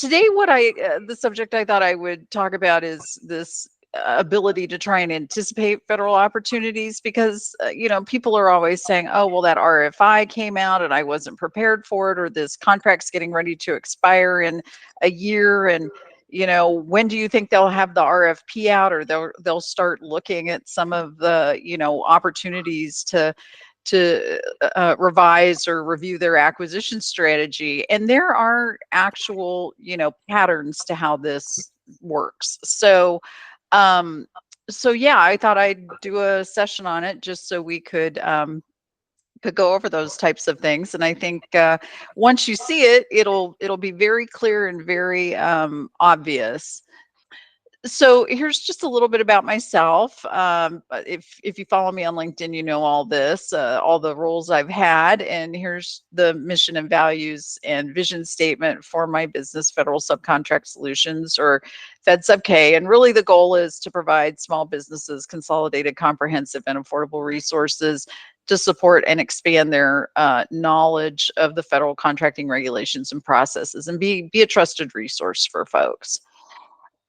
Today, the subject I thought I would talk about is this ability to try and anticipate federal opportunities because, people are always saying, oh, well, that RFI came out and I wasn't prepared for it, or this contract's getting ready to expire in a year. And, when do you think they'll have the RFP out, or they'll start looking at some of the, opportunities to revise or review their acquisition strategy. And there are actual, patterns to how this works. Um, so yeah, I thought I'd do a session on it just so we could go over those types of things. And I think once you see it, it'll be very clear and very obvious. So here's just a little bit about myself. If you follow me on LinkedIn, you know all this, all the roles I've had. And here's the mission and values and vision statement for my business, Federal Subcontract Solutions, or Fed Sub K. And really the goal is to provide small businesses consolidated, comprehensive, and affordable resources to support and expand their knowledge of the federal contracting regulations and processes, and be a trusted resource for folks.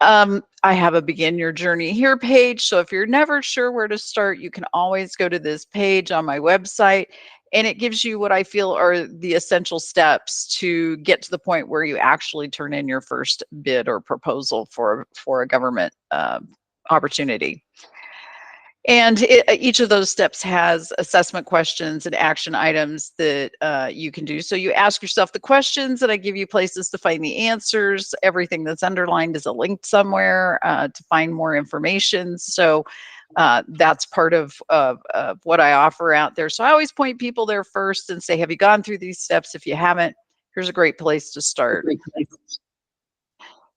I have a begin your journey here page. So if you're never sure where to start, you can always go to this page on my website, and it gives you what I feel are the essential steps to get to the point where you actually turn in your first bid or proposal for a government opportunity. And each of those steps has assessment questions and action items that you can do. So you ask yourself the questions, and I give you places to find the answers. Everything that's underlined is a link somewhere to find more information. So that's part of what I offer out there. So I always point people there first and say, have you gone through these steps? If you haven't, here's a great place to start.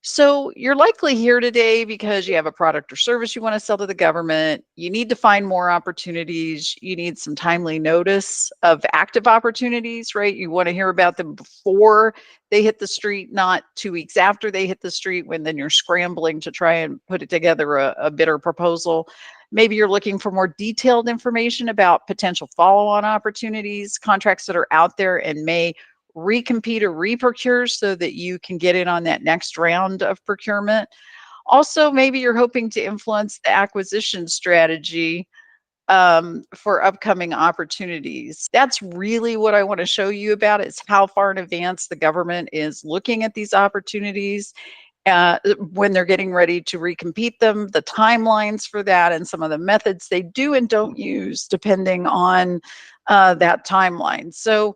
So you're likely here today because you have a product or service you want to sell to the government. You need to find more opportunities. You need some timely notice of active opportunities, right? You want to hear about them before they hit the street, not 2 weeks after they hit the street, when then you're scrambling to try and put it together a bid or proposal. Maybe you're looking for more detailed information about potential follow-on opportunities, contracts that are out there and may recompete or reprocure so that you can get in on that next round of procurement. Also, maybe you're hoping to influence the acquisition strategy for upcoming opportunities. That's really what I want to show you about, is how far in advance the government is looking at these opportunities when they're getting ready to recompete them, the timelines for that, and some of the methods they do and don't use depending on that timeline. So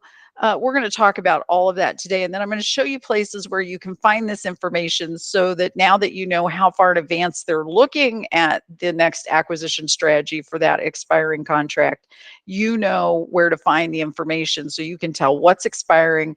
we're going to talk about all of that today, and then I'm going to show you places where you can find this information so that now that you know how far in advance they're looking at the next acquisition strategy for that expiring contract, you know where to find the information so you can tell what's expiring,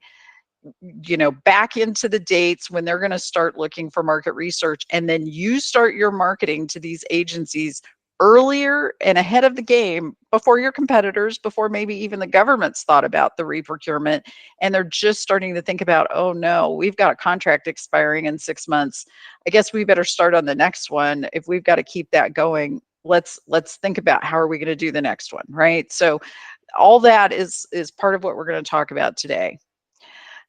back into the dates when they're going to start looking for market research, and then you start your marketing to these agencies earlier and ahead of the game, before your competitors, before maybe even the government's thought about the reprocurement, and they're just starting to think about, oh no, we've got a contract expiring in 6 months. I guess we better start on the next one. If we've got to keep that going, let's think about how are we going to do the next one, right? So all that is part of what we're going to talk about today.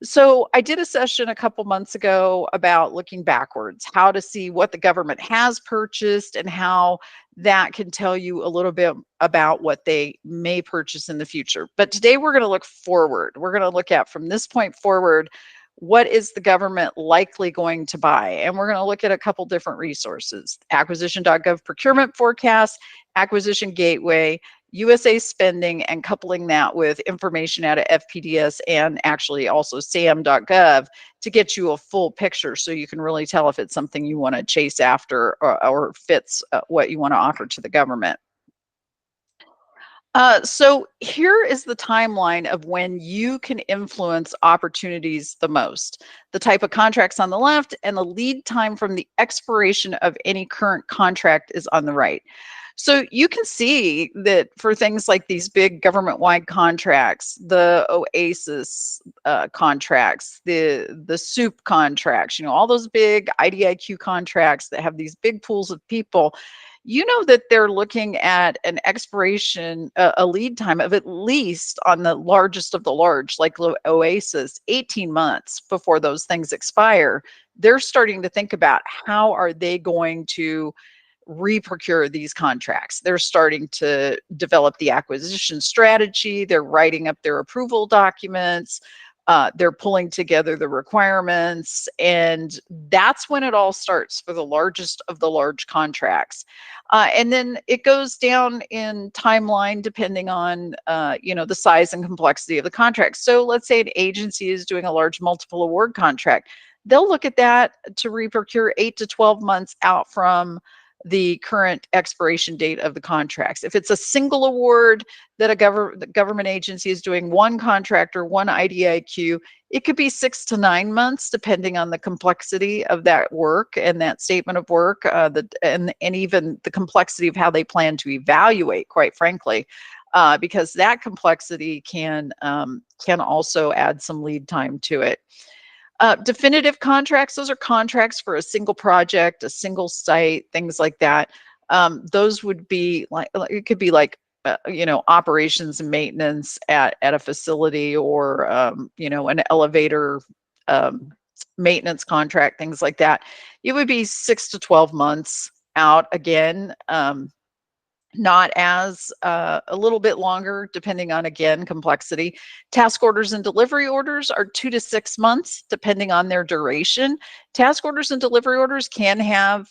So I did a session a couple months ago about looking backwards, how to see what the government has purchased and how that can tell you a little bit about what they may purchase in the future. But today we're going to look forward. We're going to look at, from this point forward, what is the government likely going to buy? And we're going to look at a couple different resources: acquisition.gov procurement forecast, acquisition gateway, USA spending, and coupling that with information out of FPDS and actually also SAM.gov to get you a full picture so you can really tell if it's something you want to chase after or fits what you want to offer to the government. So here is the timeline of when you can influence opportunities the most. The type of contracts on the left, and the lead time from the expiration of any current contract is on the right. So you can see that for things like these big government-wide contracts, the OASIS contracts, the soup contracts, all those big IDIQ contracts that have these big pools of people, that they're looking at an expiration, a lead time of at least on the largest of the large, like OASIS, 18 months before those things expire. They're starting to think about how are they going to reprocure these contracts. They're starting to develop the acquisition strategy. They're writing up their approval documents. They're pulling together the requirements. And that's when it all starts for the largest of the large contracts. And then it goes down in timeline depending on, the size and complexity of the contract. So let's say an agency is doing a large multiple award contract. They'll look at that to reprocure 8 to 12 months out from the current expiration date of the contracts. If it's a single award that the government agency is doing, one contract or one IDIQ, it could be 6 to 9 months, depending on the complexity of that work and that statement of work, and even the complexity of how they plan to evaluate, quite frankly, because that complexity can also add some lead time to it. Definitive contracts, those are contracts for a single project, a single site, things like that. Those would be like, it could be like, operations and maintenance at a facility, or, an elevator maintenance contract, things like that. It would be 6 to 12 months out again. Not as a little bit longer, depending on, again, complexity. Task orders and delivery orders are 2 to 6 months, depending on their duration. Task orders and delivery orders can have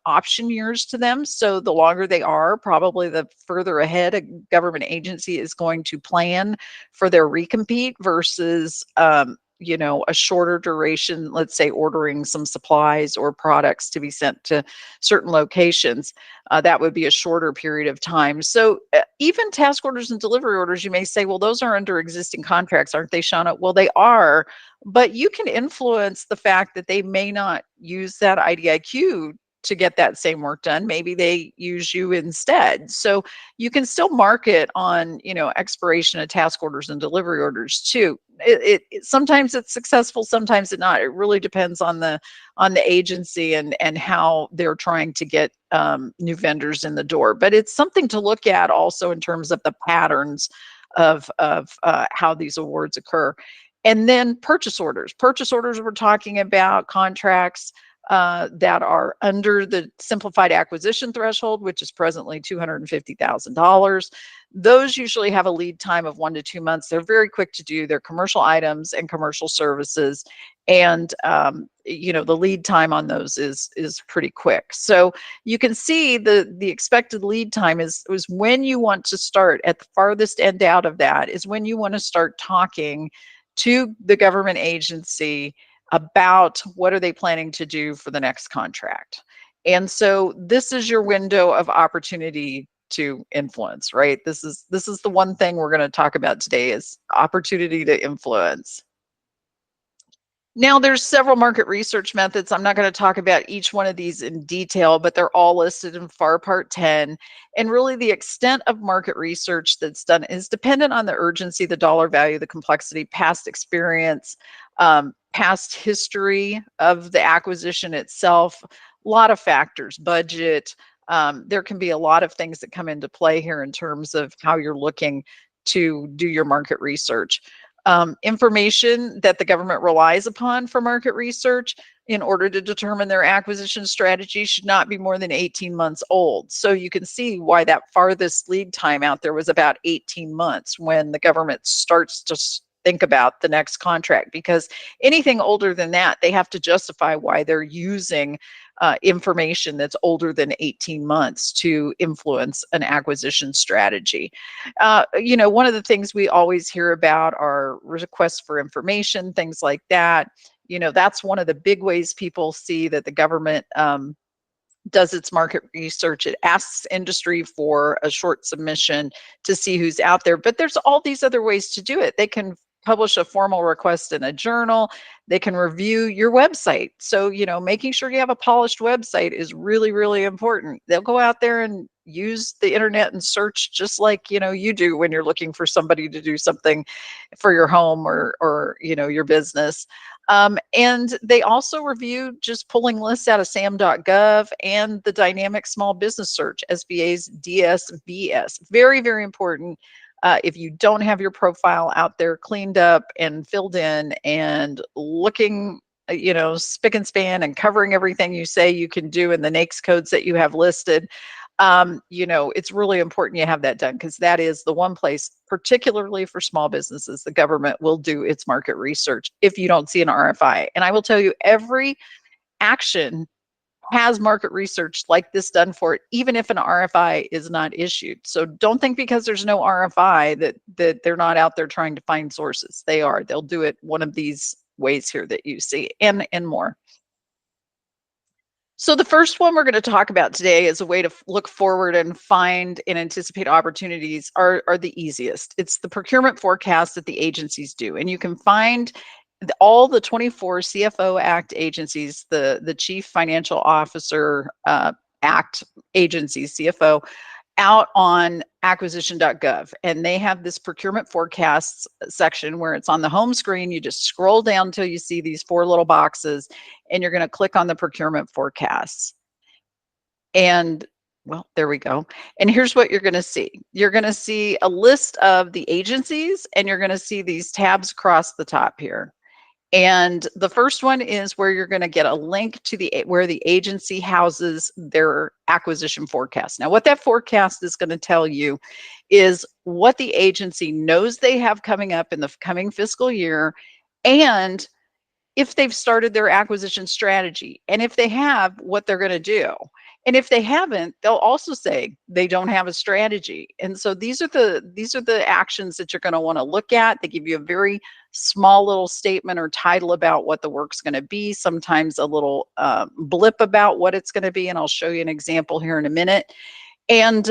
option years to them. So the longer they are, probably the further ahead a government agency is going to plan for their recompete versus, a shorter duration, let's say ordering some supplies or products to be sent to certain locations. That would be a shorter period of time. So even task orders and delivery orders, you may say, well, those are under existing contracts, aren't they, Shauna? Well, they are, but you can influence the fact that they may not use that IDIQ to get that same work done. Maybe they use you instead. So you can still market on, expiration of task orders and delivery orders too. Sometimes it's successful, sometimes it's not. It really depends on the agency and how they're trying to get new vendors in the door. But it's something to look at also in terms of the patterns of how these awards occur. And then purchase orders. Purchase orders, we're talking about contracts that are under the simplified acquisition threshold, which is presently $250,000. Those usually have a lead time of 1 to 2 months. They're very quick to do. They're commercial items and commercial services, and the lead time on those is pretty quick. So you can see the expected lead time is when you want to start. At the farthest end out of that is when you want to start talking to the government agency about what are they planning to do for the next contract. And so this is your window of opportunity to influence, right? This is the one thing we're going to talk about today, is opportunity to influence. Now, there's several market research methods. I'm not going to talk about each one of these in detail, but they're all listed in FAR Part 10. And really, the extent of market research that's done is dependent on the urgency, the dollar value, the complexity, past experience, past history of the acquisition itself, a lot of factors, budget. There can be a lot of things that come into play here in terms of how you're looking to do your market research. Information that the government relies upon for market research in order to determine their acquisition strategy should not be more than 18 months old. So you can see why that farthest lead time out there was about 18 months when the government starts to think about the next contract, because anything older than that, they have to justify why they're using information that's older than 18 months to influence an acquisition strategy. One of the things we always hear about are requests for information, things like that. That's one of the big ways people see that the government does its market research. It asks industry for a short submission to see who's out there. But there's all these other ways to do it. They can publish a formal request in a journal. They can review your website. So, making sure you have a polished website is really, really important. They'll go out there and use the internet and search just like, you do when you're looking for somebody to do something for your home or your business. And they also review just pulling lists out of sam.gov and the dynamic small business search, SBA's DSBS. Very, very important. If you don't have your profile out there cleaned up and filled in and looking, spick and span and covering everything you say you can do in the NAICS codes that you have listed, it's really important you have that done, because that is the one place, particularly for small businesses, the government will do its market research if you don't see an RFI. And I will tell you, every action has market research like this done for it, even if an RFI is not issued. So don't think because there's no RFI that they're not out there trying to find sources. They are. They'll do it one of these ways here that you see, and more. So the first one we're going to talk about today is a way to look forward and find and anticipate opportunities are the easiest. It's the procurement forecast that the agencies do. And you can find all the 24 CFO Act agencies, the Chief Financial Officer Act agencies, CFO, out on acquisition.gov, and they have this procurement forecasts section where it's on the home screen. You just scroll down until you see these 4 little boxes, and you're going to click on the procurement forecasts. And well, there we go. And here's what you're going to see. You're going to see a list of the agencies, and you're going to see these tabs across the top here. And the first one is where you're going to get a link to where the agency houses their acquisition forecast. Now, what that forecast is going to tell you is what the agency knows they have coming up in the coming fiscal year, and if they've started their acquisition strategy, and if they have, what they're going to do. And if they haven't, they'll also say they don't have a strategy. And so these are the actions that you're going to want to look at. They give you a very small little statement or title about what the work's going to be, sometimes a little blip about what it's going to be, and I'll show you an example here in a minute. And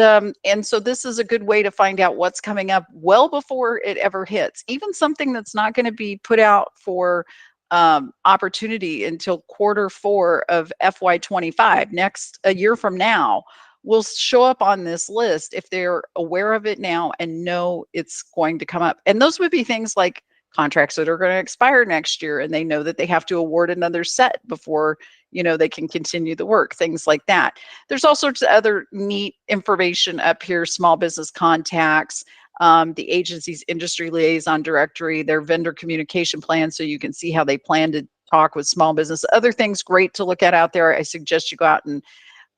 so this is a good way to find out what's coming up well before it ever hits. Even something that's not going to be put out for opportunity until Q4 of FY25, a year from now, will show up on this list if they're aware of it now and know it's going to come up. And those would be things like contracts that are going to expire next year, and they know that they have to award another set before they can continue the work, things like that. There's all sorts of other neat information up here: small business contacts, the agency's industry liaison directory, their vendor communication plan, so you can see how they plan to talk with small business. Other things great to look at out there. I suggest you go out and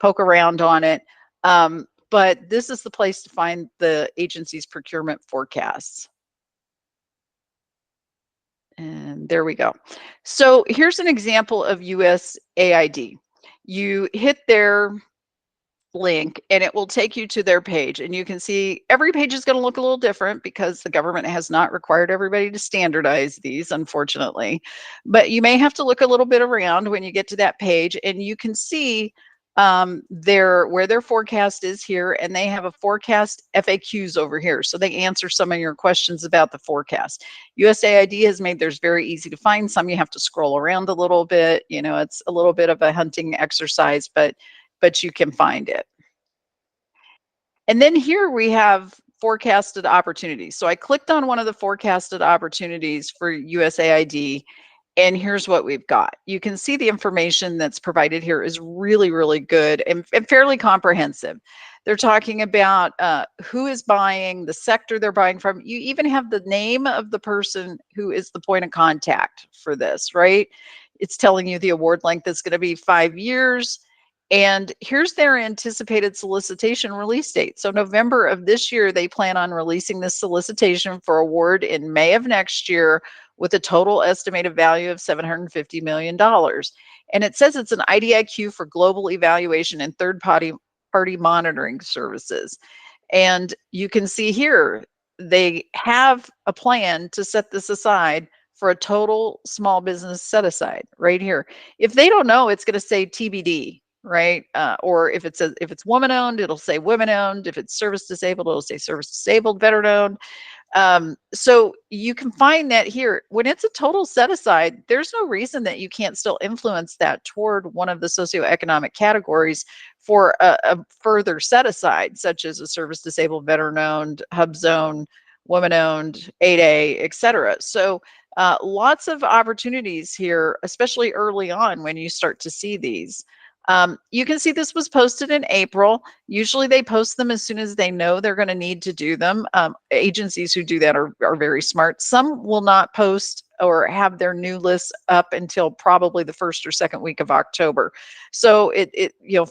poke around on it. But this is the place to find the agency's procurement forecasts. And there we go. So here's an example of USAID. You hit their link and it will take you to their page, and you can see every page is going to look a little different because the government has not required everybody to standardize these, unfortunately. But you may have to look a little bit around when you get to that page, and you can see where their forecast is here, and they have a forecast FAQs over here, so they answer some of your questions about the forecast. USAID has made theirs very easy to find. Some you have to scroll around a little bit. It's a little bit of a hunting exercise, but you can find it. And then here we have forecasted opportunities. So I clicked on one of the forecasted opportunities for USAID, and here's what we've got. You can see the information that's provided here is really, really good and fairly comprehensive. They're talking about who is buying, the sector they're buying from. You even have the name of the person who is the point of contact for this, right? It's telling you the award length is going to be 5 years. And here's their anticipated solicitation release date. So November of this year, they plan on releasing this solicitation for award in May of next year, with a total estimated value of $750 million. And it says it's an IDIQ for global evaluation and third-party monitoring services. And you can see here, they have a plan to set this aside for a total small business set aside right here. If they don't know, it's going to say TBD, right? Or if it's woman owned, it'll say women owned. If it's service disabled, it'll say service disabled, veteran owned. So you can find that here. When it's a total set aside, there's no reason that you can't still influence that toward one of the socioeconomic categories for a further set aside, such as a service disabled, veteran owned, hub zone, woman owned, 8A, et cetera. So lots of opportunities here, especially early on when you start to see these. You can see this was posted in April. Usually they post them as soon as they know they're going to need to do them. Agencies who do that are very smart. Some will not post or have their new lists up until probably the first or second week of October. So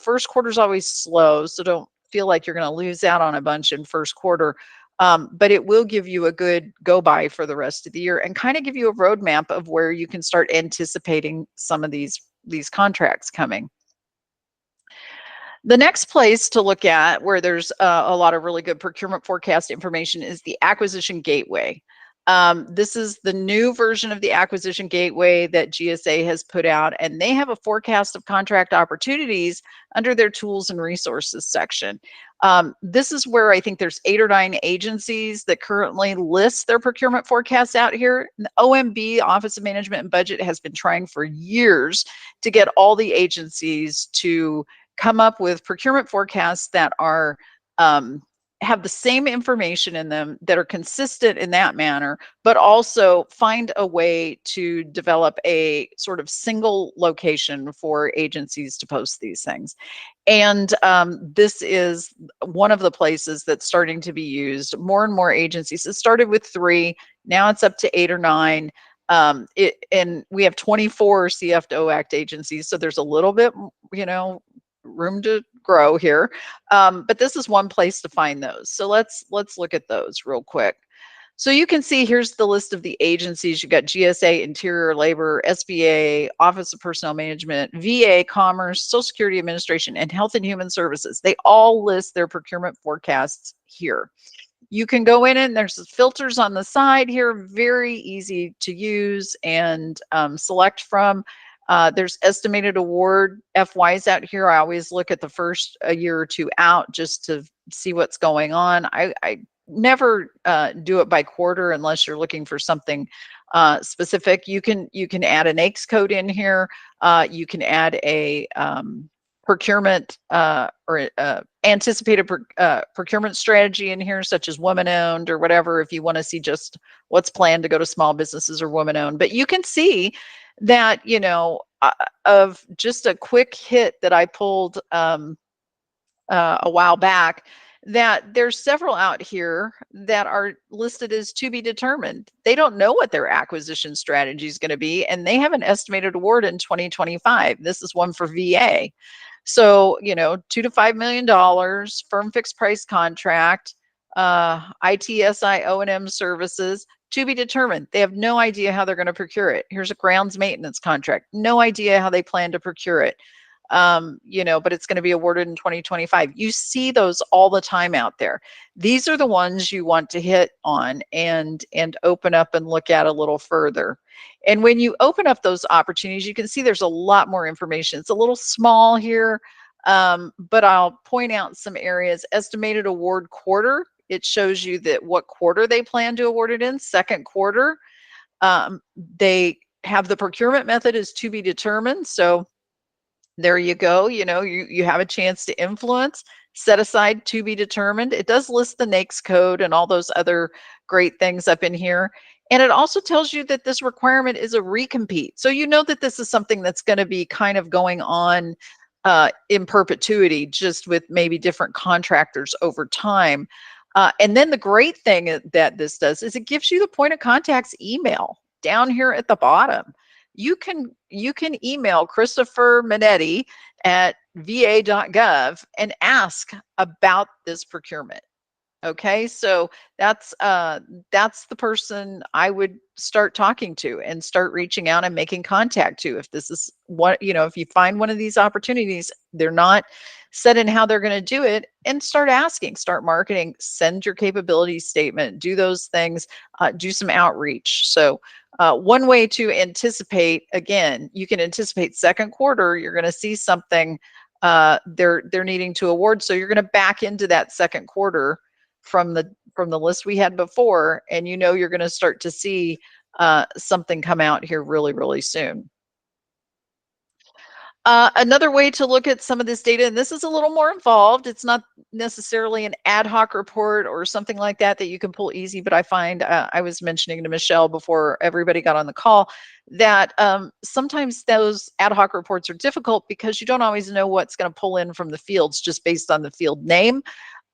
first quarter is always slow. So don't feel like you're going to lose out on a bunch in first quarter. But it will give you a good go by for the rest of the year and kind of give you a roadmap of where you can start anticipating some of these contracts coming. The next place to look at where there's a lot of really good procurement forecast information is the Acquisition Gateway. This is the new version of the Acquisition Gateway that GSA has put out, and they have a forecast of contract opportunities under their tools and resources section. This is where I think there's 8 or 9 agencies that currently list their procurement forecasts out here. The OMB, Office of Management and Budget, has been trying for years to get all the agencies to come up with procurement forecasts that are have the same information in them, that are consistent in that manner, but also find a way to develop a sort of single location for agencies to post these things. And this is one of the places that's starting to be used. More and more agencies. It started with 3, now it's up to 8 or 9. And we have 24 CFO Act agencies, so there's a little bit, room to grow here. But this is one place to find those. So let's look at those real quick. So you can see here's the list of the agencies. You've got GSA, Interior, Labor, SBA, Office of Personnel Management, VA, Commerce, Social Security Administration, and Health and Human Services. They all list their procurement forecasts here. You can go in and there's filters on the side here, very easy to use and select from. There's estimated award FYs out here. I always look at the first a year or 2 out just to see what's going on. I never do it by quarter unless you're looking for something specific. You can add an AICS code in here. You can add a procurement or anticipated procurement strategy in here, such as woman owned or whatever, if you want to see just what's planned to go to small businesses or woman owned. But you can see that, of just a quick hit that I pulled a while back, that there's several out here that are listed as to be determined. They don't know what their acquisition strategy is going to be, and they have an estimated award in 2025. This is one for VA. So, $2 to $5 million, firm fixed price contract, ITSI O&M services, to be determined. They have no idea how they're going to procure it. Here's a grounds maintenance contract. No idea how they plan to procure it. But it's going to be awarded in 2025. You see those all the time out there. These are the ones you want to hit on and open up and look at a little further. And when you open up those opportunities, you can see there's a lot more information. It's a little small here, but I'll point out some areas. Estimated award quarter. It shows you that what quarter they plan to award it in, second quarter. They have the procurement method is to be determined. So there you go. You have a chance to influence, set aside to be determined. It does list the NAICS code and all those other great things up in here. And it also tells you that this requirement is a recompete. So you know that this is something that's going to be kind of going on in perpetuity, just with maybe different contractors over time. And then the great thing that this does is it gives you the point of contact's email down here at the bottom. You can email Christopher Minetti at va.gov and ask about this procurement. Okay, so that's the person I would start talking to and start reaching out and making contact to. If this is what, if you find one of these opportunities, they're not set in how they're going to do it, and start asking, start marketing, send your capability statement, do those things, do some outreach. So one way to anticipate, again, you can anticipate second quarter, you're going to see something they're needing to award. So you're going to back into that second quarter from the list we had before, and you know you're going to start to see something come out here really, really soon. Another way to look at some of this data, and this is a little more involved, it's not necessarily an ad hoc report or something like that that you can pull easy, but I find, I was mentioning to Michelle before everybody got on the call, that sometimes those ad hoc reports are difficult because you don't always know what's going to pull in from the fields just based on the field name.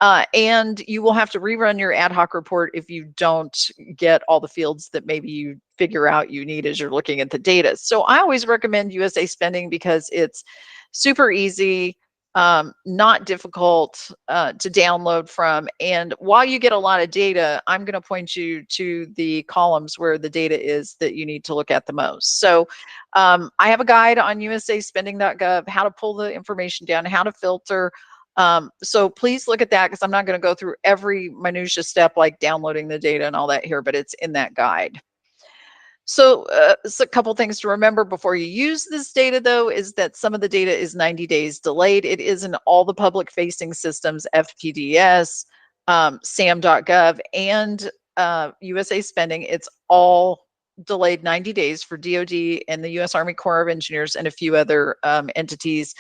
And you will have to rerun your ad hoc report if you don't get all the fields that maybe you figure out you need as you're looking at the data. So I always recommend USA Spending because it's super easy, not difficult to download from. And while you get a lot of data, I'm going to point you to the columns where the data is that you need to look at the most. So I have a guide on usaspending.gov, how to pull the information down, how to filter. So please look at that because I'm not going to go through every minutia step like downloading the data and all that here, but it's in that guide. So a couple things to remember before you use this data, though, is that some of the data is 90 days delayed. It is in all the public facing systems, FPDS, SAM.gov, and USA Spending. It's all delayed 90 days for DoD and the U.S. Army Corps of Engineers and a few other entities.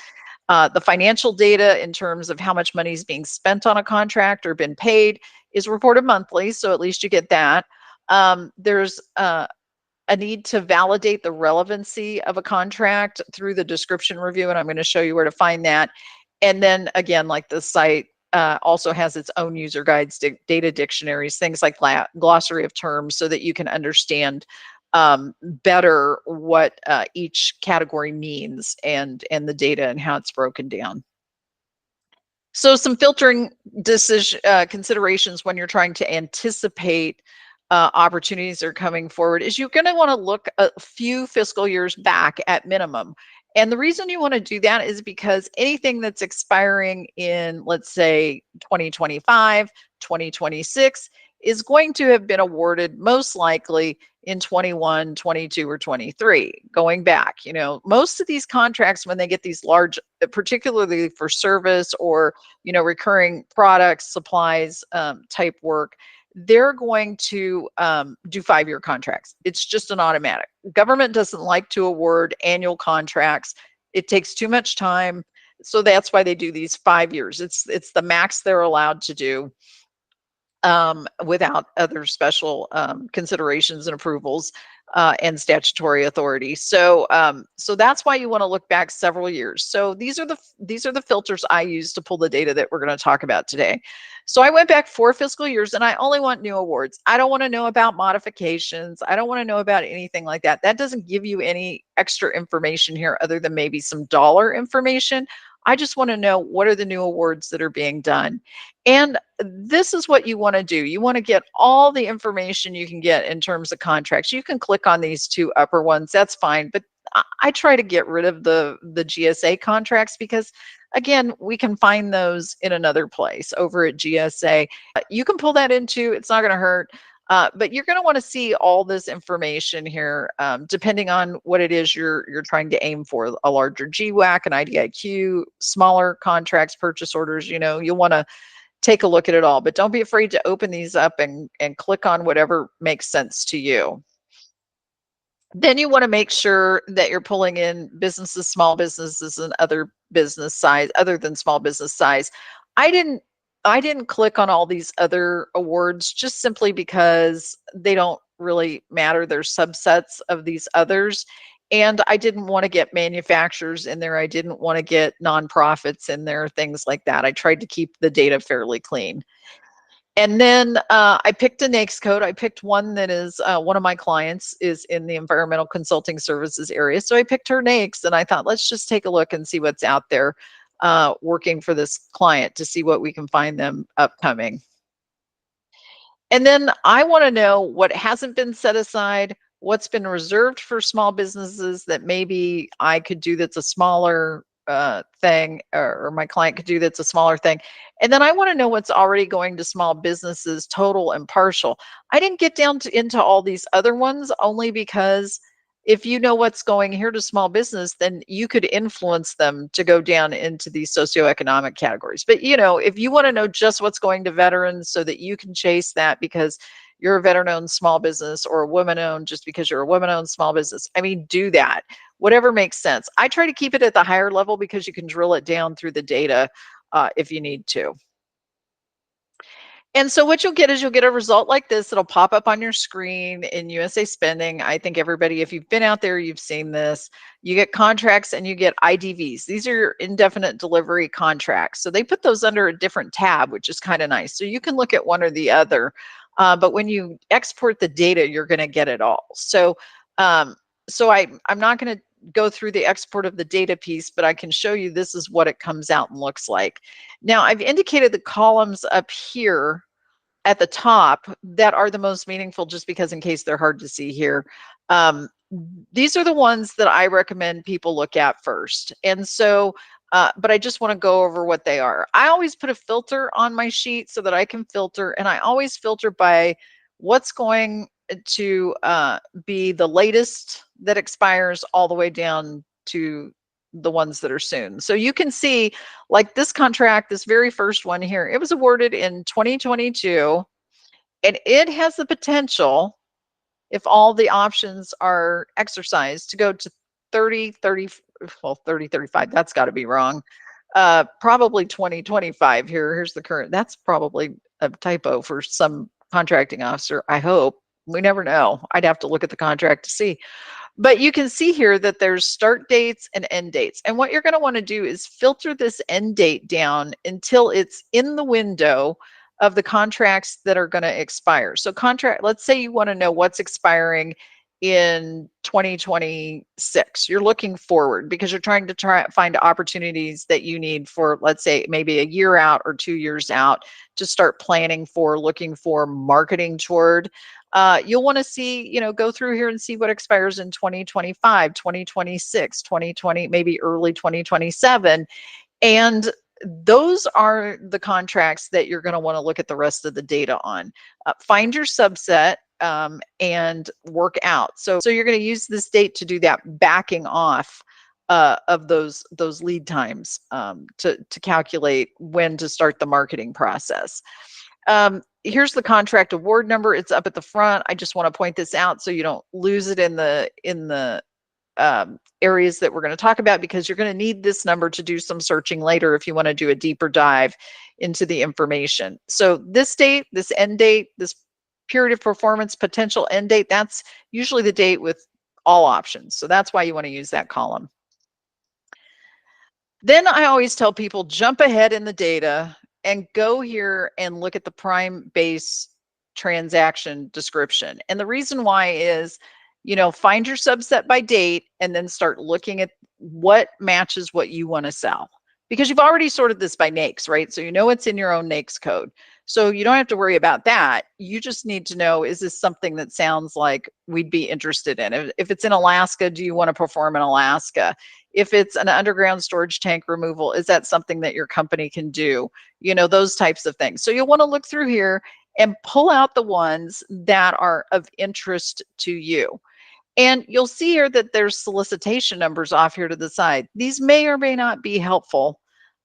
The financial data in terms of how much money is being spent on a contract or been paid is reported monthly, so at least you get that. There's a need to validate the relevancy of a contract through the description review, and I'm going to show you where to find that. And then again, like the site also has its own user guides, data dictionaries, things like glossary of terms, so that you can understand better what each category means and the data and how it's broken down. So some filtering decision considerations when you're trying to anticipate opportunities that are coming forward is you're going to want to look a few fiscal years back at minimum. And the reason you want to do that is because anything that's expiring in, let's say, 2025, 2026 is going to have been awarded most likely in 21, 22, or 23, going back. You know, most of these contracts, when they get these large, particularly for service or, you know, recurring products, supplies type work, they're going to do 5-year contracts. It's just an automatic. Government doesn't like to award annual contracts. It takes too much time. So that's why they do these 5 years. It's the max they're allowed to do without other special considerations and approvals and statutory authority. So so that's why you want to look back several years. So these are the filters I use to pull the data that we're going to talk about today. So I went back 4 fiscal years and I only want new awards. I don't want to know about modifications. I don't want to know about anything like that. That doesn't give you any extra information here other than maybe some dollar information. I just want to know what are the new awards that are being done. And this is what you want to do. You want to get all the information you can get in terms of contracts. You can click on these 2 upper ones, that's fine. But I try to get rid of the GSA contracts because, again, we can find those in another place over at GSA. You can pull that into, it's not going to hurt. But you're going to want to see all this information here, depending on what it is you're trying to aim for. A larger GWAC, an IDIQ, smaller contracts, purchase orders. You know, you'll want to take a look at it all, but don't be afraid to open these up and click on whatever makes sense to you. Then you want to make sure that you're pulling in businesses, small businesses, and other business size other than small business size. I didn't click on all these other awards just simply because they don't really matter. They're subsets of these others. And I didn't want to get manufacturers in there. I didn't want to get nonprofits in there, things like that. I tried to keep the data fairly clean. And then I picked a NAICS code. I picked one that is one of my clients is in the environmental consulting services area. So I picked her NAICS and I thought, let's just take a look and see what's out there working for this client to see what we can find them upcoming. And then I want to know what hasn't been set aside, what's been reserved for small businesses that maybe I could do that's a smaller thing, or my client could do that's a smaller thing. And then I want to know what's already going to small businesses, total and partial. I didn't get down into all these other ones only because if you know what's going here to small business, then you could influence them to go down into these socioeconomic categories. But if you want to know just what's going to veterans so that you can chase that because you're a veteran-owned small business, or a woman-owned just because you're a woman-owned small business, I mean, do that. Whatever makes sense. I try to keep it at the higher level because you can drill it down through the data if you need to. And so what you'll get is you'll get a result like this. It'll pop up on your screen in USA Spending. I think everybody, if you've been out there, you've seen this. You get contracts and you get IDVs. These are your indefinite delivery contracts. So they put those under a different tab, which is kind of nice. So you can look at one or the other. But when you export the data, you're going to get it all. So I'm not going to go through the export of the data piece, but I can show you this is what it comes out and looks like. Now, I've indicated the columns up here at the top that are the most meaningful, just because in case they're hard to see here. These are the ones that I recommend people look at first. And so, but I just want to go over what they are. I always put a filter on my sheet so that I can filter, and I always filter by what's going to be the latest that expires all the way down to the ones that are soon. So you can see, like this contract, this very first one here, it was awarded in 2022, and it has the potential, if all the options are exercised, to go to 3035. That's got to be wrong. Probably 2025 here. Here's the current. That's probably a typo for some contracting officer. I hope. We never know. I'd have to look at the contract to see. But you can see here that there's start dates and end dates. And what you're going to want to do is filter this end date down until it's in the window of the contracts that are going to expire. So let's say you want to know what's expiring in 2026. You're looking forward because you're trying to find opportunities that you need for, let's say, maybe a year out or 2 years out to start planning for, looking for, marketing toward. You'll want to see, go through here and see what expires in 2025, 2026, 2020, maybe early 2027. And those are the contracts that you're going to want to look at the rest of the data on. Find your subset and work out. So you're going to use this date to do that backing off of those lead times to calculate when to start the marketing process. Here's the contract award number. It's up at the front. I just want to point this out so you don't lose it in the areas that we're going to talk about, because you're going to need this number to do some searching later if you want to do a deeper dive into the information. So this date, this end date, this period of performance, potential end date, that's usually the date with all options. So that's why you want to use that column. Then I always tell people, jump ahead in the data and go here and look at the prime base transaction description. And the reason why is, find your subset by date and then start looking at what matches what you want to sell, because you've already sorted this by NAICS, right? So it's in your own NAICS code. So you don't have to worry about that. You just need to know, is this something that sounds like we'd be interested in? If it's in Alaska, do you want to perform in Alaska? If it's an underground storage tank removal, is that something that your company can do? Those types of things. So you'll want to look through here and pull out the ones that are of interest to you. And you'll see here that there's solicitation numbers off here to the side. These may or may not be helpful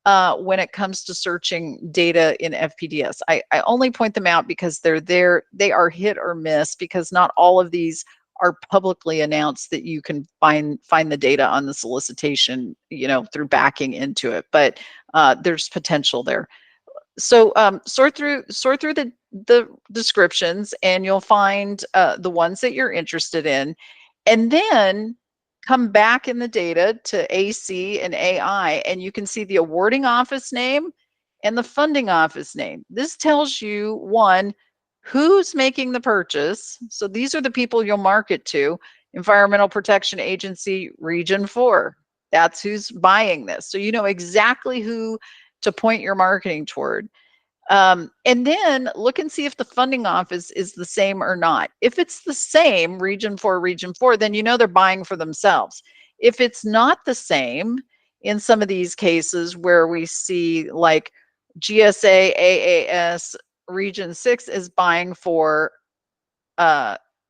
when it comes to searching data in FPDS. I only point them out because they're there. They are hit or miss, because not all of these are publicly announced that you can find the data on the solicitation, through backing into it. But there's potential there. So sort through the descriptions, and you'll find the ones that you're interested in, and then come back in the data to AC and AI, and you can see the awarding office name and the funding office name. This tells you, one, who's making the purchase. So these are the people you'll market to. Environmental Protection Agency, Region 4. That's who's buying this. So you know exactly who to point your marketing toward. And then look and see if the funding office is the same or not. If it's the same, Region 4, then they're buying for themselves. If it's not the same, in some of these cases where we see like GSA, AAS, Region 6 is buying for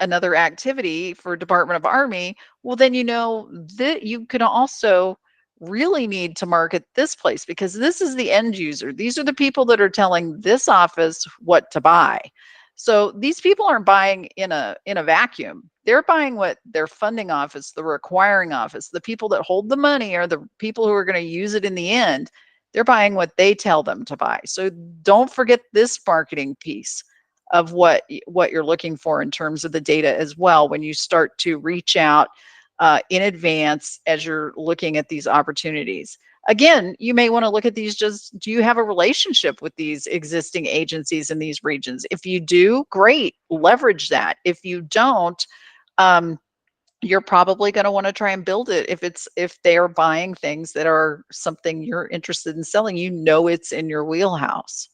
another activity for Department of Army, well, then you know that you can also really need to market this place because this is the end user. These are the people that are telling this office what to buy. So these people aren't buying in a vacuum. They're buying what their funding office, the requiring office, the people that hold the money are the people who are going to use it in the end. They're buying what they tell them to buy. So don't forget this marketing piece of what you're looking for in terms of the data as well when you start to reach out in advance as you're looking at these opportunities. Again, you may want to look at these, just do you have a relationship with these existing agencies in these regions? If you do, great, leverage that. If you don't, um, you're probably going to want to try and build it if they are buying things that are something you're interested in selling, you know it's in your wheelhouse.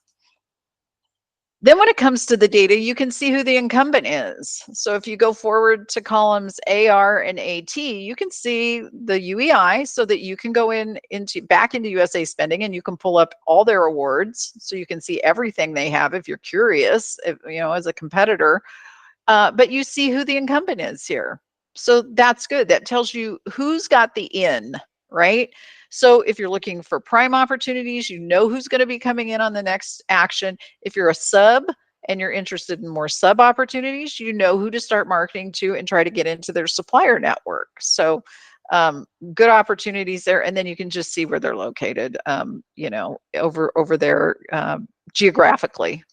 Then when it comes to the data, you can see who the incumbent is. So if you go forward to columns AR and AT, you can see the UEI so that you can go back into USA spending and you can pull up all their awards. So you can see everything they have if you're curious, as a competitor. But you see who the incumbent is here. So that's good. That tells you who's got the in, right? So if you're looking for prime opportunities, you know who's going to be coming in on the next action. If you're a sub and you're interested in more sub opportunities, you know who to start marketing to and try to get into their supplier network. So good opportunities there. And then you can just see where they're located, over there geographically.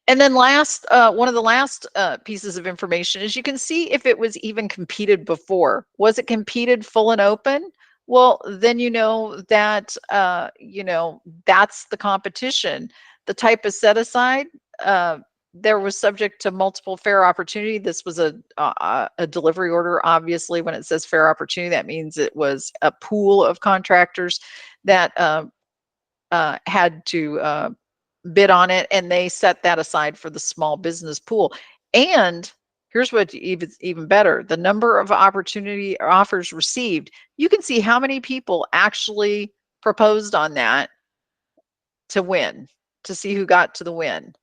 And then one of the last pieces of information is you can see if it was even competed before. Was it competed full and open? Well, then you know that that's the competition. The type of set aside, there was subject to multiple fair opportunity. This was a delivery order. Obviously, when it says fair opportunity, that means it was a pool of contractors that had to bid on it, and they set that aside for the small business pool. And here's what even better, the number of opportunity offers received. You can see how many people actually proposed on that to win, to see who got to the win.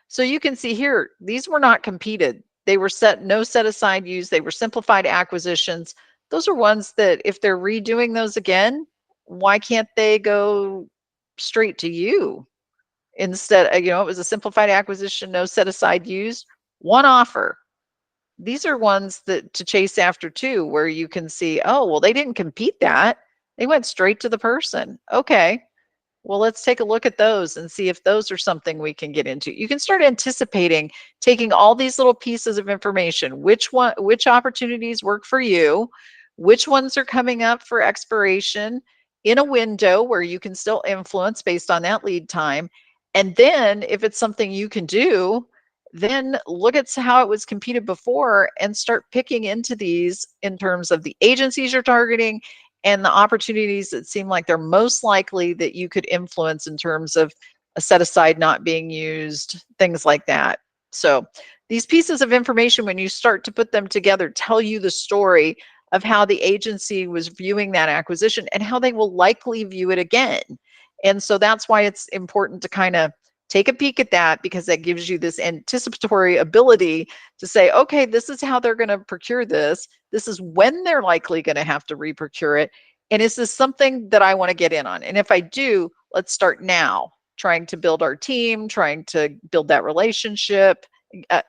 So you can see here, these were not competed. They were no set aside use. They were simplified acquisitions. Those are ones that if they're redoing those again, why can't they go straight to you? Instead, it was a simplified acquisition, no set aside use, one offer. These are ones that to chase after too, where you can see, oh, well, they didn't compete that. They went straight to the person. Okay. Well, let's take a look at those and see if those are something we can get into. You can start anticipating taking all these little pieces of information, which opportunities work for you, which ones are coming up for expiration in a window where you can still influence based on that lead time. And then if it's something you can do, then look at how it was competed before and start picking into these in terms of the agencies you're targeting and the opportunities that seem like they're most likely that you could influence in terms of a set aside not being used, things like that. So these pieces of information, when you start to put them together, tell you the story of how the agency was viewing that acquisition and how they will likely view it again. And so that's why it's important to kind of take a peek at that, because that gives you this anticipatory ability to say, okay, this is how they're going to procure this. This is when they're likely going to have to reprocure it. And is this something that I want to get in on? And if I do, let's start now, trying to build our team, trying to build that relationship,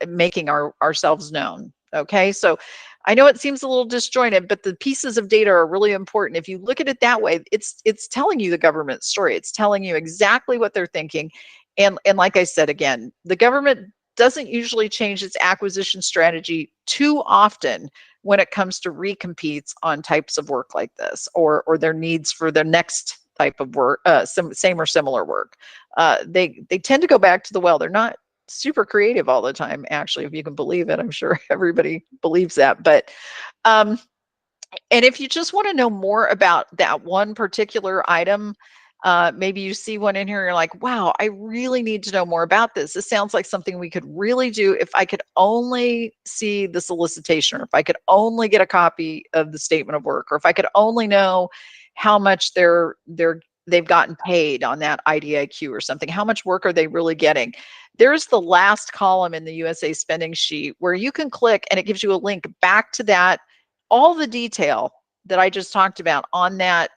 making ourselves known. Okay, so I know it seems a little disjointed, but the pieces of data are really important. If you look at it that way, it's telling you the government story. It's telling you exactly what they're thinking. And like I said, again, the government doesn't usually change its acquisition strategy too often when it comes to recompetes on types of work like this, or their needs for their next type of work, same or similar work. They tend to go back to the well. They're not super creative all the time, actually, if you can believe it. I'm sure everybody believes that. But and if you just want to know more about that one particular item, maybe you see one in here and you're like, wow, I really need to know more about this. This sounds like something we could really do if I could only see the solicitation, or if I could only get a copy of the statement of work, or if I could only know how much they're they've gotten paid on that IDIQ or something. How much work are they really getting? There's the last column in the USA spending sheet where you can click and it gives you a link back to that, all the detail that I just talked about on that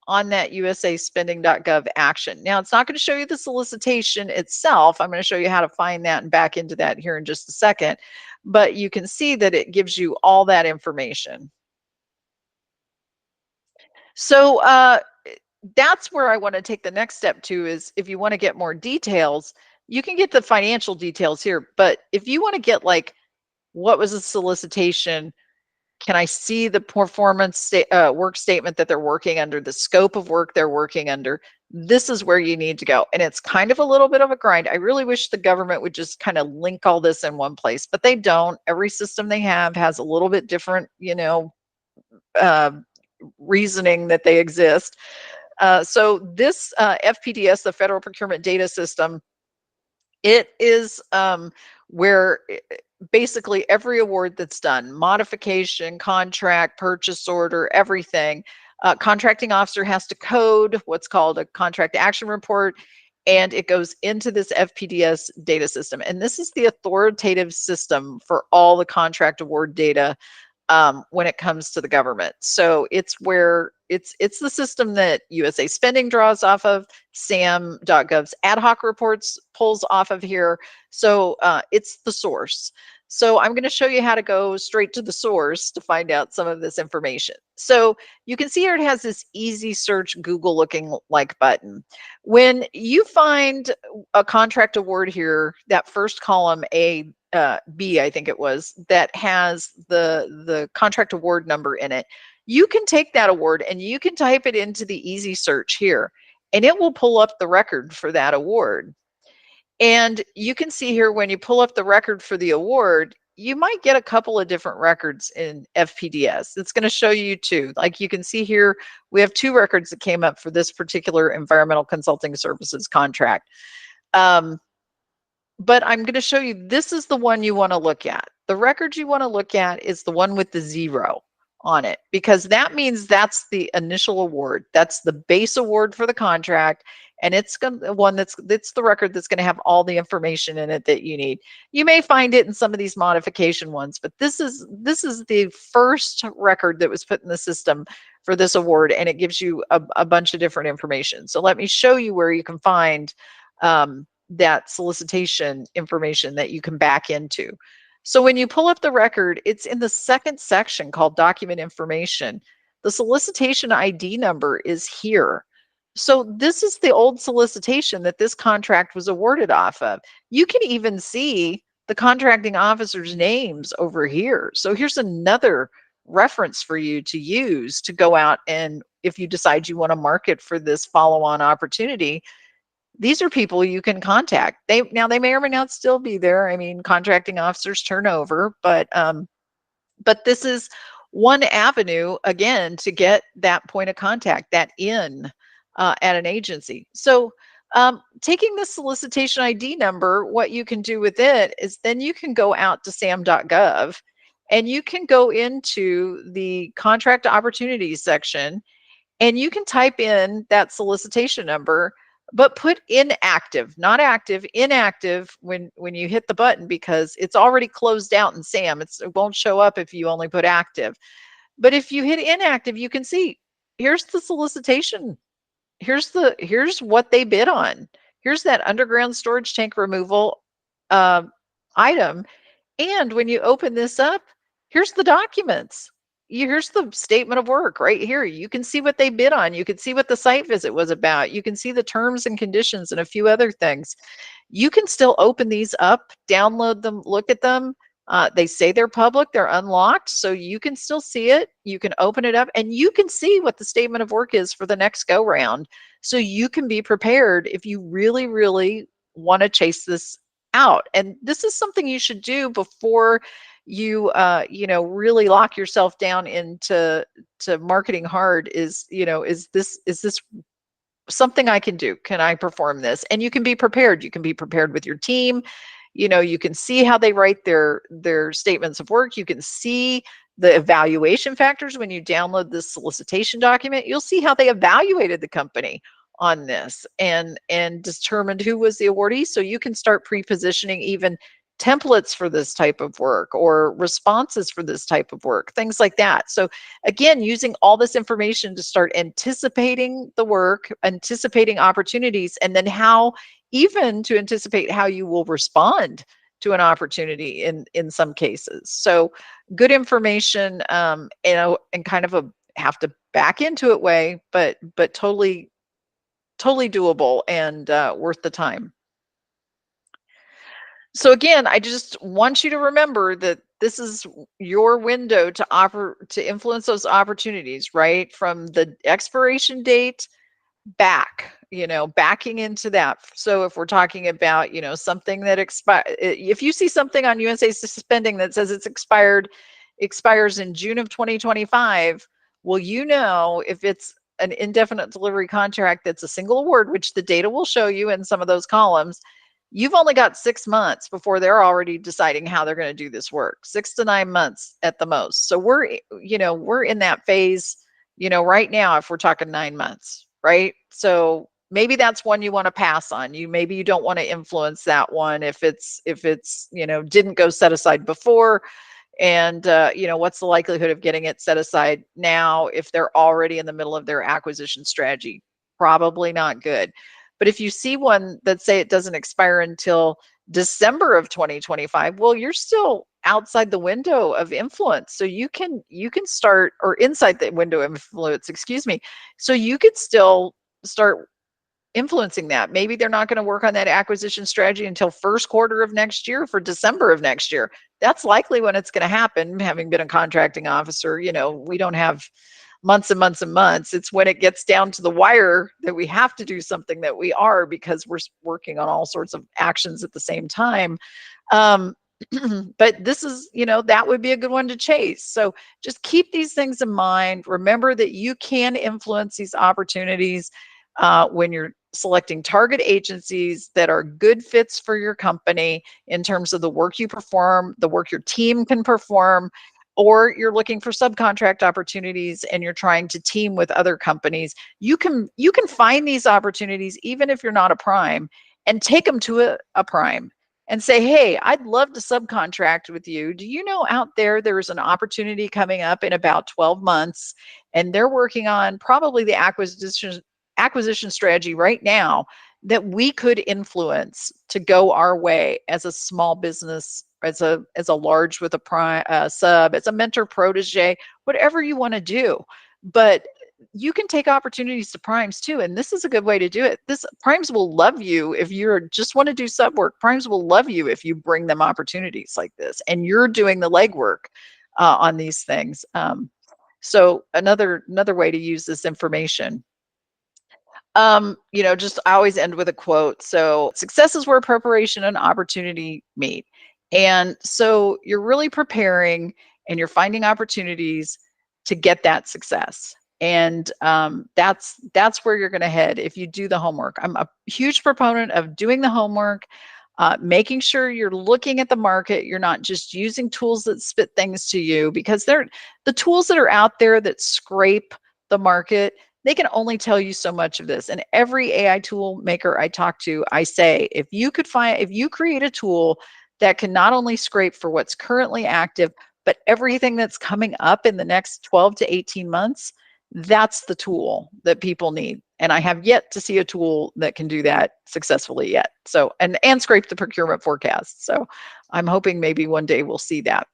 usaspending.gov action. Now, it's not going to show you the solicitation itself. I'm going to show you how to find that and back into that here in just a second. But you can see that it gives you all that information. So that's where I want to take the next step to is if you want to get more details, you can get the financial details here. But if you want to get like, what was the solicitation? Can I see the performance work statement that they're working under, the scope of work they're working under? This is where you need to go. And it's kind of a little bit of a grind. I really wish the government would just kind of link all this in one place, but they don't. Every system they have has a little bit different, uh, reasoning that they exist. So this FPDS, the Federal Procurement Data System, it is where basically every award that's done, modification, contract, purchase order, everything, contracting officer has to code what's called a contract action report, and it goes into this FPDS data system. And this is the authoritative system for all the contract award data when it comes to the government. So it's where it's the system that USA Spending draws off of, SAM.gov's ad hoc reports pulls off of here. So it's the source. So I'm going to show you how to go straight to the source to find out some of this information. So you can see here it has this easy search Google looking like button. When you find a contract award here, that first column, B, I think it was, that has the contract award number in it, you can take that award and you can type it into the easy search here, and it will pull up the record for that award. And you can see here when you pull up the record for the award, you might get a couple of different records in FPDS. It's going to show you two. Like you can see here, we have two records that came up for this particular environmental consulting services contract. But I'm going to show you, this is the one you want to look at. The record you want to look at is the one with the 0 on it, because that means that's the initial award. That's the base award for the contract. And it's the one that's the record that's going to have all the information in it that you need. You may find it in some of these modification ones, but this is the first record that was put in the system for this award, and it gives you a bunch of different information. So let me show you where you can find that solicitation information that you can back into. So when you pull up the record, it's in the second section called document information. The solicitation ID number is here. So this is the old solicitation that this contract was awarded off of. You can even see the contracting officers' names over here. So here's another reference for you to use to go out, and if you decide you want to market for this follow-on opportunity, these are people you can contact. They may or may not still be there. I mean, contracting officers turn over, but this is one avenue, again, to get that point of contact, that in at an agency. So taking the solicitation ID number, what you can do with it is then you can go out to sam.gov and you can go into the contract opportunities section, and you can type in that solicitation number, but put inactive, not active, inactive when you hit the button, because it's already closed out in SAM. It won't show up if you only put active. But if you hit inactive, you can see here's the solicitation. Here's what they bid on. Here's that underground storage tank removal item. And when you open this up, here's the documents. Here's the statement of work right here. You can see what they bid on. You can see what the site visit was about. You can see the terms and conditions and a few other things. You can still open these up, download them, look at them. They say they're public, they're unlocked, so you can still see it. You can open it up and you can see what the statement of work is for the next go round. So you can be prepared if you really, really want to chase this out. And this is something you should do before you really lock yourself down into marketing hard. Is this something I can do? Can I perform this? And you can be prepared. You can be prepared with your team. You can see how they write their statements of work. You can see the evaluation factors when you download this solicitation document. You'll see how they evaluated the company on this and determined who was the awardee, so you can start pre-positioning even templates for this type of work or responses for this type of work, things like that. So again, using all this information to start anticipating the work, anticipating opportunities, and then how, even to anticipate how you will respond to an opportunity in some cases. So good information, and kind of a have to back into it way, but totally doable and worth the time. So again, I just want you to remember that this is your window to influence those opportunities, right? From the expiration date back, backing into that. So if we're talking about, something that if you see something on USA suspending that says expires in June of 2025, well, if it's an indefinite delivery contract that's a single award, which the data will show you in some of those columns, you've only got 6 months before they're already deciding how they're going to do this work, 6 to 9 months at the most. So we're in that phase, right now, if we're talking 9 months, right? So maybe that's one you want to pass on. Maybe you don't want to influence that one if it's didn't go set aside before. And what's the likelihood of getting it set aside now if they're already in the middle of their acquisition strategy? Probably not good. But if you see one that say it doesn't expire until December of 2025, well, you're still outside the window of influence. So you can start, or inside the window of influence, excuse me. So you could still start influencing that. Maybe they're not going to work on that acquisition strategy until first quarter of next year, for December of next year. That's likely when it's going to happen. Having been a contracting officer, we don't have months and months and months. It's when it gets down to the wire that we have to do something, that we are, because we're working on all sorts of actions at the same time. Um, but this is, that would be a good one to chase. So just keep these things in mind. Remember that you can influence these opportunities when you're selecting target agencies that are good fits for your company in terms of the work you perform, the work your team can perform, or you're looking for subcontract opportunities and you're trying to team with other companies. You can find these opportunities even if you're not a prime, and take them to a prime and say, hey, I'd love to subcontract with you. Do you know out there's an opportunity coming up in about 12 months, and they're working on probably the acquisition strategy right now that we could influence to go our way as a small business, as a large with a prime sub, as a mentor protege, whatever you want to do. But you can take opportunities to primes too, and this is a good way to do it. This primes will love you if you're just want to do sub work. Primes will love you if you bring them opportunities like this and you're doing the legwork on these things. So another way to use this information. Just I always end with a quote. So success is where preparation and opportunity meet. And so you're really preparing and you're finding opportunities to get that success. And that's where you're going to head if you do the homework. I'm a huge proponent of doing the homework, making sure you're looking at the market. You're not just using tools that spit things to you, because the tools that are out there that scrape the market, they can only tell you so much of this. And every AI tool maker I talk to, I say, if you create a tool that can not only scrape for what's currently active, but everything that's coming up in the next 12 to 18 months, that's the tool that people need. And I have yet to see a tool that can do that successfully yet. So, and scrape the procurement forecast. So I'm hoping maybe one day we'll see that.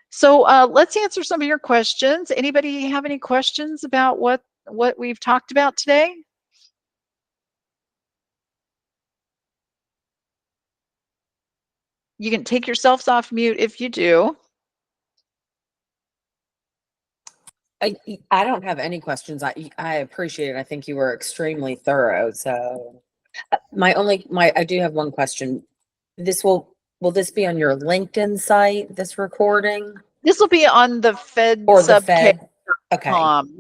So let's answer some of your questions. Anybody have any questions about what we've talked about today? You can take yourselves off mute if you do. I don't have any questions. I appreciate it. I think you were extremely thorough. So I do have one question. Will this be on your LinkedIn site, this recording? This will be on the Fed Or the sub Fed? Okay.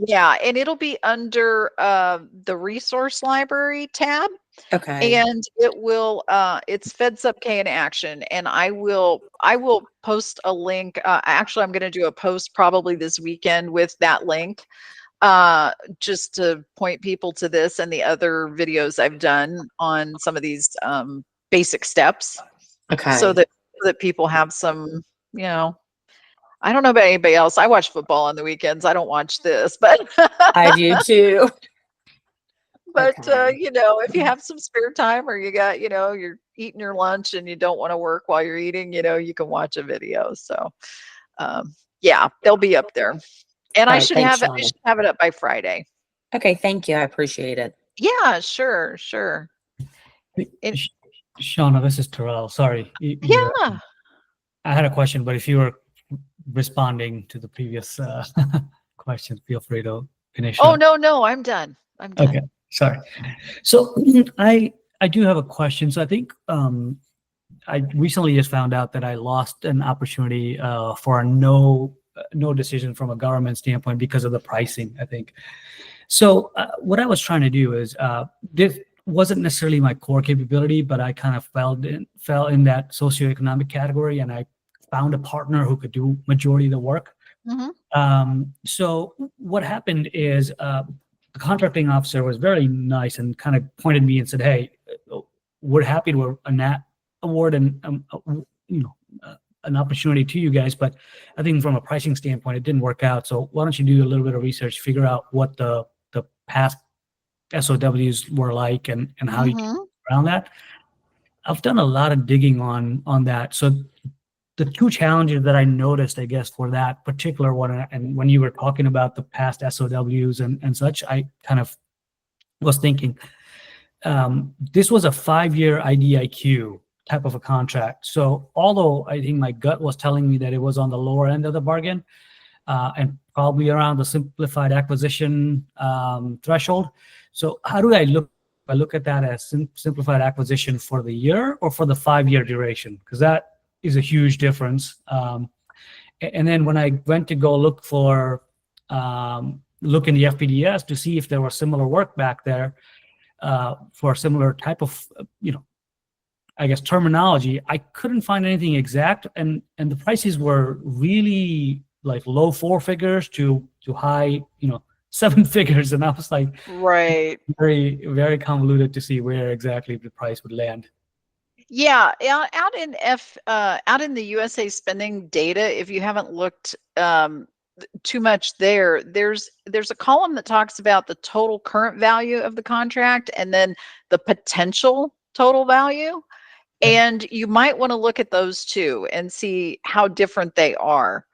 Yeah, and it'll be under the resource library tab. Okay. And it will it's Fed Sub K in action, and I will post a link. Actually, I'm going to do a post probably this weekend with that link. just to point people to this and the other videos I've done on some of these basic steps, so Okay. that people have some, I don't know about anybody else. I watch football on the weekends. I don't watch this, but I do too. Okay. if you have some spare time, or you got, you're eating your lunch and you don't want to work while you're eating, you can watch a video. So, yeah, they'll be up there, and All I right. should Thanks, have it. I Shauna. should have it up by Friday. Okay. Thank you. I appreciate it. Yeah, sure, sure. Hey, And Shauna, this is Terrell. Sorry, yeah. I had a question, but if you were responding to the previous question, feel free to finish Oh, up. no, I'm done. I'm done. Okay, sorry. So I do have a question. So I think I recently just found out that I lost an opportunity for a no decision from a government standpoint because of the pricing, I think. So what I was trying to do is this wasn't necessarily my core capability, but I kind of fell in that socioeconomic category, and I found a partner who could do majority of the work. So what happened is the contracting officer was very nice and kind of pointed me and said, "Hey, we're happy to award an opportunity to you guys, but I think from a pricing standpoint, it didn't work out. So why don't you do a little bit of research, figure out what the past SOWs were like and how you get around that." I've done a lot of digging on that. So the two challenges that I noticed, I guess, for that particular one, and when you were talking about the past SOWs and such, I kind of was thinking, this was a 5-year IDIQ type of a contract. So although I think my gut was telling me that it was on the lower end of the bargain, and probably around the simplified acquisition threshold. So how do I look? I look at that as simplified acquisition for the year or for the 5-year duration, because that is a huge difference. And then when I went to go look look in the FPDS to see if there was similar work back there for a similar type of, I guess, terminology, I couldn't find anything exact, and the prices were really like low 4 figures to high, 7 figures, and I was like, Right. very, very convoluted to see where exactly the price would land. Yeah, out in the USA spending data, if you haven't looked too much there's a column that talks about the total current value of the contract and then the potential total value. Yeah. And you might want to look at those two and see how different they are,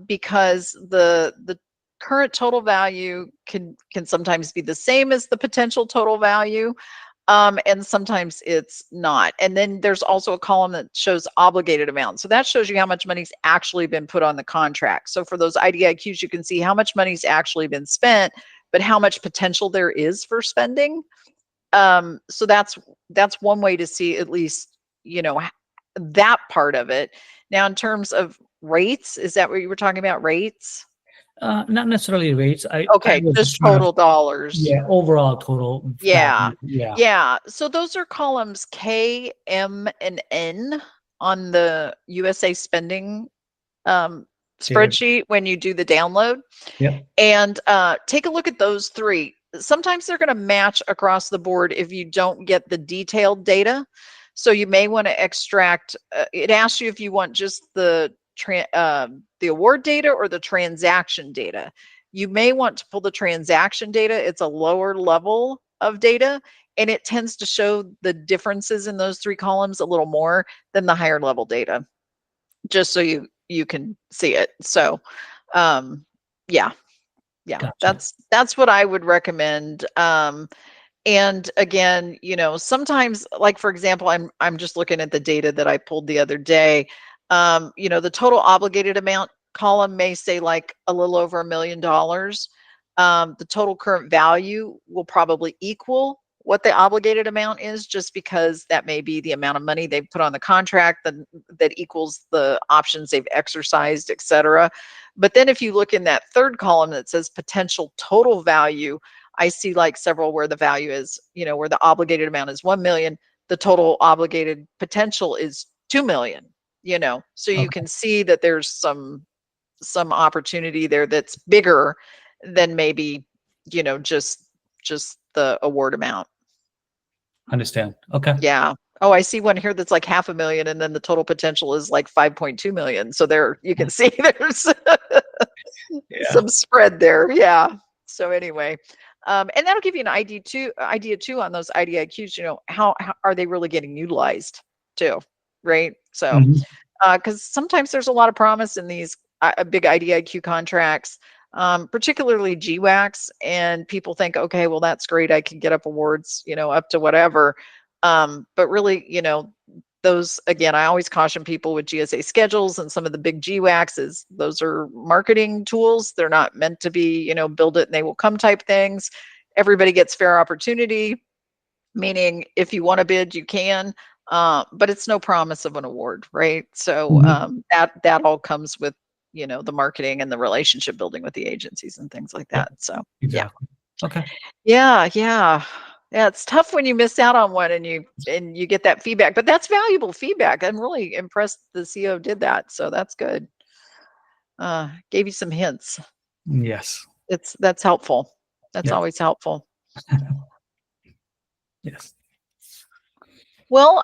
because the current total value can sometimes be the same as the potential total value, and sometimes it's not. And then there's also a column that shows obligated amount. So that shows you how much money's actually been put on the contract. So for those IDIQs, you can see how much money's actually been spent, but how much potential there is for spending. So that's one way to see at least, that part of it. Now, in terms of rates, is that what you were talking about, rates? Not necessarily rates. I Okay, was just trying to, total dollars. overall total Yeah. value. Yeah. Yeah. So those are columns K, M, and N on the USA spending spreadsheet when you do the download. Yep. And take a look at those three. Sometimes they're going to match across the board if you don't get the detailed data. So you may want to extract. It asks you if you want just the award data or the transaction data. You may want to pull the transaction data. It's a lower level of data, and it tends to show the differences in those three columns a little more than the higher level data, just so you can see it. So yeah, Gotcha. that's what I would recommend. And again, sometimes, like for example, I'm just looking at the data that I pulled the other day. The total obligated amount column may say like a little over $1 million. The total current value will probably equal what the obligated amount is, just because that may be the amount of money they've put on the contract that equals the options they've exercised, et cetera. But then if you look in that third column that says potential total value, I see like several where the value is, where the obligated amount is 1 million, the total obligated potential is 2 million, so you Okay. can see that there's some opportunity there that's bigger than maybe, just the award amount. Understand. Okay. Yeah. Oh, I see one here that's like 500,000, and then the total potential is like 5.2 million. So there you can see there's Yeah. some spread there. Yeah. So anyway, and that'll give you an idea too on those IDIQs, how are they really getting utilized too, right? So, Mhm. because sometimes there's a lot of promise in these big IDIQ contracts, particularly GWACs, and people think, okay, well, that's great. I can get up awards, up to whatever. But really, those, again, I always caution people with GSA schedules and some of the big GWACs is those are marketing tools. They're not meant to be, build it and they will come type things. Everybody gets fair opportunity, meaning if you want to bid, you can, but it's no promise of an award, right? So Mhm. that all comes with, the marketing and the relationship building with the agencies and things like Yeah, that. So yeah. exactly. Okay. Yeah, yeah. Yeah, it's tough when you miss out on one and you get that feedback, but that's valuable feedback. I'm really impressed the CEO did that. So that's good. Gave you some hints. Yes. That's helpful. That's Yep. always helpful. Yes. Well,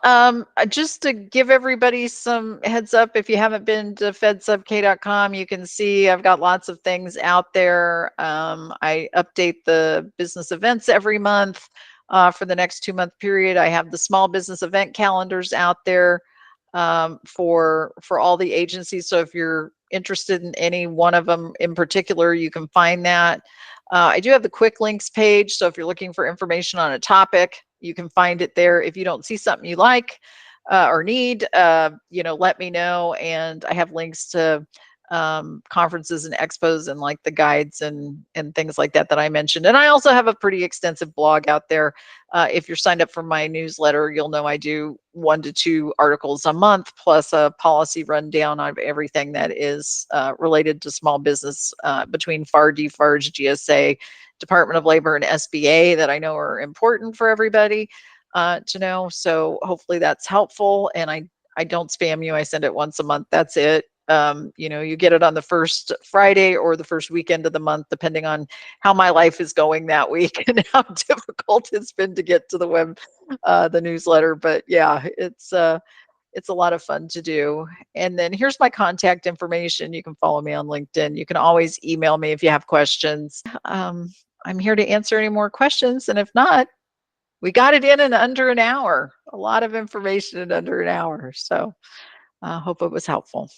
just to give everybody some heads up, if you haven't been to fedsubk.com, you can see I've got lots of things out there. I update the business events every month for the next 2-month period. I have the small business event calendars out there for all the agencies. So if you're interested in any one of them in particular, you can find that. I do have the quick links page. So if you're looking for information on a topic, you can find it there. If you don't see something you like or need, let me know. And I have links to conferences and expos and like the guides and things like that I mentioned. And I also have a pretty extensive blog out there. If you're signed up for my newsletter, you'll know I do 1 to 2 articles a month, plus a policy rundown of everything that is related to small business between FAR, DFARS, GSA, Department of Labor, and SBA that I know are important for everybody to know. So hopefully that's helpful. And I don't spam you. I send it once a month. That's it. You get it on the first Friday or the first weekend of the month, depending on how my life is going that week and how difficult it's been to get to the web, the newsletter. But yeah, it's a lot of fun to do. And then here's my contact information. You can follow me on LinkedIn. You can always email me if you have questions. I'm here to answer any more questions. And if not, we got it in under an hour. A lot of information in under an hour. So I hope it was helpful.